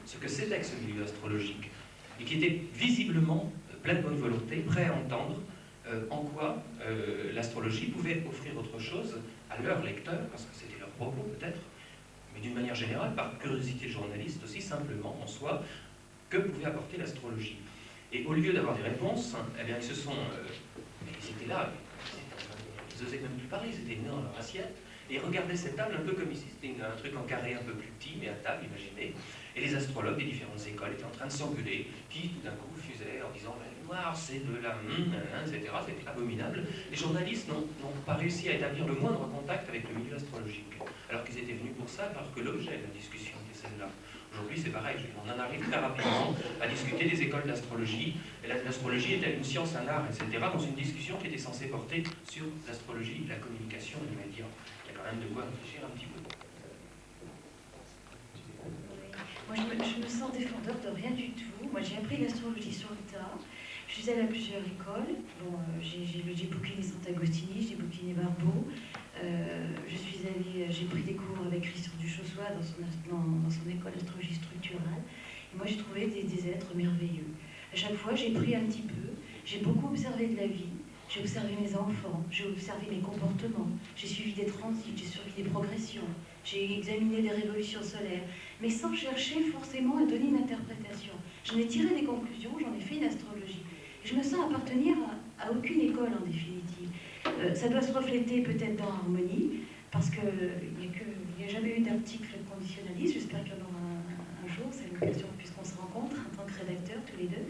ce que c'était que ce milieu astrologique, et qui était visiblement plein de bonne volonté, prêt à entendre en quoi l'astrologie pouvait offrir autre chose à leurs lecteurs, parce que c'était leur propos peut-être, mais d'une manière générale, par curiosité de journaliste aussi, simplement en soi, que pouvait apporter l'astrologie. Et au lieu d'avoir des réponses, eh bien, ils étaient là, ils n'osaient même plus parler, ils étaient venus dans leur assiette, et ils regardaient cette table un peu comme ici, c'était un truc en carré un peu plus petit, mais à table, imaginez, et les astrologues des différentes écoles étaient en train de s'engueuler, qui tout d'un coup fusaient en disant « le noir, c'est de la... etc. » C'était abominable. Les journalistes n'ont pas réussi à établir le moindre contact avec le milieu astrologique, alors qu'ils étaient venus pour ça, alors que l'objet de la discussion était celle-là. Aujourd'hui, c'est pareil, on en arrive très rapidement à discuter des écoles d'astrologie. L'astrologie était une science, un art, etc., dans une discussion qui était censée porter sur l'astrologie, la communication et les médias. Il y a quand même de quoi réfléchir un petit peu. Moi, je me sens défendeur de rien du tout. Moi, j'ai appris l'astrologie sur le tas. Je suis allée à plusieurs écoles. Bon, j'ai bouquiné Sant'Agostini, j'ai bouquiné Barbeau. J'ai pris des cours avec Christian Duchossois dans son école d'astrologie structurale. Et moi, j'ai trouvé des êtres merveilleux. À chaque fois, j'ai pris un petit peu. J'ai beaucoup observé de la vie. J'ai observé mes enfants. J'ai observé mes comportements. J'ai suivi des transits. J'ai suivi des progressions. J'ai examiné des révolutions solaires. Mais sans chercher forcément à donner une interprétation. J'en ai tiré des conclusions. J'en ai fait une astrologie. Et je me sens appartenir à aucune école, en définitive. Ça doit se refléter peut-être dans Harmonie, parce qu'il n'y a jamais eu d'article conditionnaliste. J'espère qu'il y en aura un jour, c'est l'occasion puisqu'on se rencontre en tant que rédacteurs tous les deux.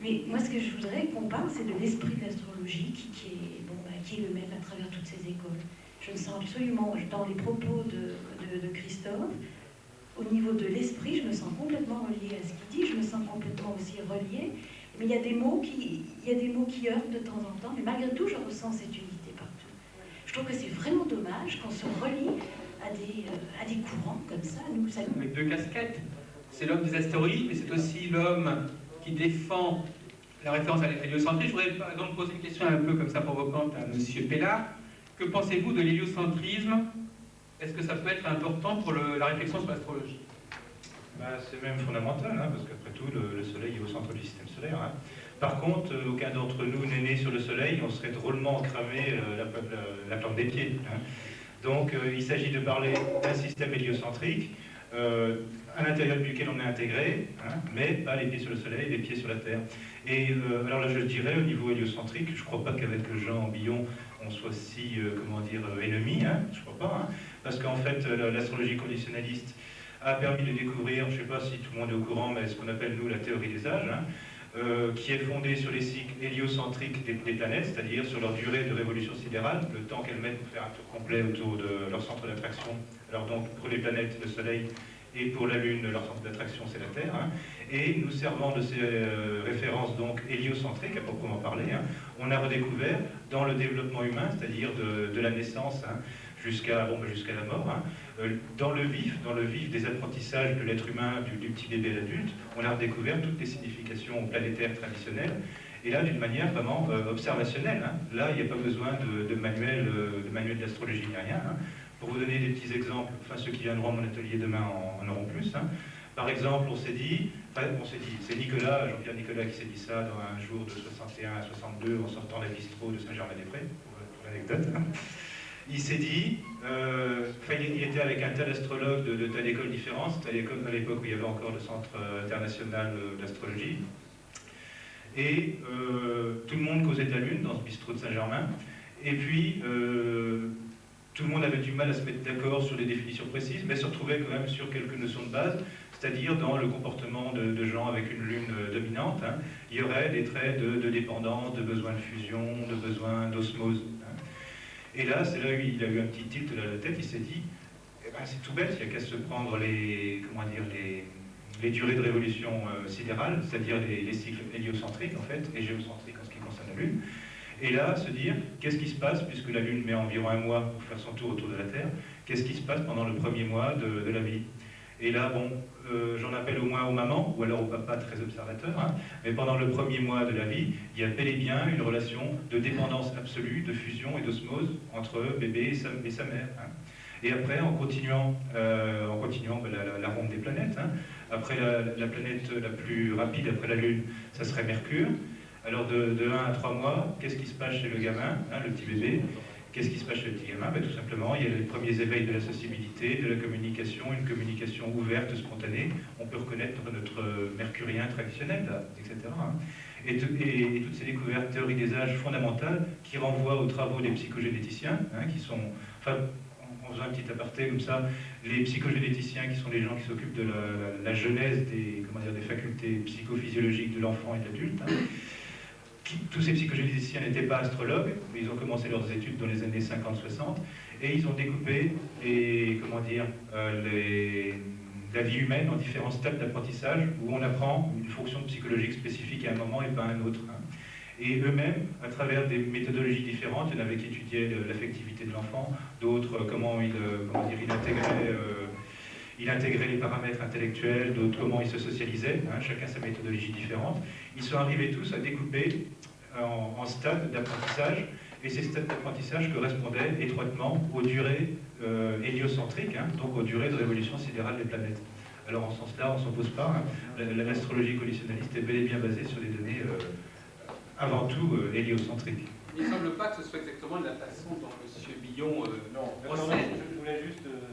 Mais moi, ce que je voudrais qu'on parle, c'est de l'esprit de l'astrologie qui est le même à travers toutes ces écoles. Je me sens absolument, dans les propos de Christophe, au niveau de l'esprit, je me sens complètement reliée à ce qu'il dit, je me sens complètement aussi reliée. Mais il y a des mots qui heurtent de temps en temps, mais malgré tout, je ressens cette unité partout. Je trouve que c'est vraiment dommage qu'on se relie à des courants comme ça. Avec deux casquettes. C'est l'homme des astéroïdes, mais c'est aussi l'homme qui défend la référence à l'héliocentrisme. Je voudrais par exemple poser une question un peu comme ça provocante à M. Pellard. Que pensez-vous de l'héliocentrisme? Est-ce que ça peut être important pour la réflexion sur l'astrologie? C'est même fondamental, parce qu'après tout, le Soleil est au centre du système solaire. Par contre, aucun d'entre nous n'est né sur le Soleil, on serait drôlement cramé la plante des pieds. Donc, il s'agit de parler d'un système héliocentrique, à l'intérieur duquel on est intégré, mais pas les pieds sur le Soleil, les pieds sur la Terre. Et alors là, je dirais, au niveau héliocentrique, je ne crois pas qu'avec Jean Billon, on soit si, ennemis, je ne crois pas, parce qu'en fait, l'astrologie conditionnaliste a permis de découvrir, je ne sais pas si tout le monde est au courant, mais ce qu'on appelle, nous, la théorie des âges, qui est fondée sur les cycles héliocentriques des planètes, c'est-à-dire sur leur durée de révolution sidérale, le temps qu'elles mettent pour faire un tour complet autour de leur centre d'attraction. Alors donc, pour les planètes, le Soleil, et pour la Lune, leur centre d'attraction, c'est la Terre. Et nous servant de ces références donc héliocentriques, à proprement parler, on a redécouvert dans le développement humain, c'est-à-dire de la naissance jusqu'à la mort, dans le vif des apprentissages de l'être humain, du petit bébé à l'adulte, on a redécouvert toutes les significations planétaires traditionnelles, et là d'une manière vraiment observationnelle. Là, il n'y a pas besoin de manuel d'astrologie ni rien. Pour vous donner des petits exemples, ceux qui viendront à mon atelier demain en auront plus. Par exemple, c'est Nicolas, Jean-Pierre Nicolas qui s'est dit ça dans un jour de 61 à 62 en sortant la bistrot de Saint-Germain-des-Prés, pour l'anecdote. Il s'est dit, il était avec un tel astrologue de telle école différente, c'était à l'époque où il y avait encore le Centre international d'astrologie, et tout le monde causait de la Lune dans ce bistrot de Saint-Germain, et puis tout le monde avait du mal à se mettre d'accord sur les définitions précises, mais se retrouvait quand même sur quelques notions de base, c'est-à-dire dans le comportement de gens avec une lune dominante, il y aurait des traits de dépendance, de besoin de fusion, de besoin d'osmose. Et là, c'est là où il a eu un petit tilt dans la tête, il s'est dit, c'est tout bête, il n'y a qu'à se prendre les durées de révolution sidérale, c'est-à-dire les cycles héliocentriques en fait, et géocentriques en ce qui concerne la Lune. Et là, se dire, qu'est-ce qui se passe, puisque la Lune met environ un mois pour faire son tour autour de la Terre, qu'est-ce qui se passe pendant le premier mois de la vie? Et là, j'en appelle au moins aux mamans, ou alors aux papas très observateurs, mais pendant le premier mois de la vie, il y a bel et bien une relation de dépendance absolue, de fusion et d'osmose entre bébé et sa mère. Et après, en continuant la ronde des planètes, hein, après la planète la plus rapide après la Lune, ça serait Mercure. Alors de 1 à 3 mois, qu'est-ce qui se passe chez le gamin, hein, le petit bébé? Qu'est-ce qui se passe chez le petit gamin? Ben, tout simplement, il y a les premiers éveils de la sensibilité, de la communication, une communication ouverte, spontanée. On peut reconnaître notre mercurien traditionnel, là, etc. Hein. Et toutes ces découvertes, théories des âges fondamentales qui renvoient aux travaux des psychogénéticiens, hein, qui sont, enfin, en faisant un petit aparté comme ça, les psychogénéticiens qui sont les gens qui s'occupent de la genèse des facultés psychophysiologiques de l'enfant et de l'adulte. Hein. Tous ces psychogénéticiens n'étaient pas astrologues, mais ils ont commencé leurs études dans les années 50-60, et ils ont découpé la vie humaine en différents stades d'apprentissage, où on apprend une fonction psychologique spécifique à un moment et pas à un autre. Hein. Et eux-mêmes, à travers des méthodologies différentes, il y en avait qui étudiaient l'affectivité de l'enfant, d'autres comment il intégrait les paramètres intellectuels, d'autres comment il se socialisait, hein, chacun sa méthodologie différente. Ils sont arrivés tous à découper en stades d'apprentissage, et ces stades d'apprentissage correspondaient étroitement aux durées héliocentriques, hein, donc aux durées de révolution sidérale des planètes. Alors en ce sens-là, on ne s'en pose pas, hein, l'astrologie collisionnaliste est bel et bien basée sur des données avant tout héliocentriques. Il ne semble pas que ce soit exactement la façon dont M. Billon procède. Je voulais juste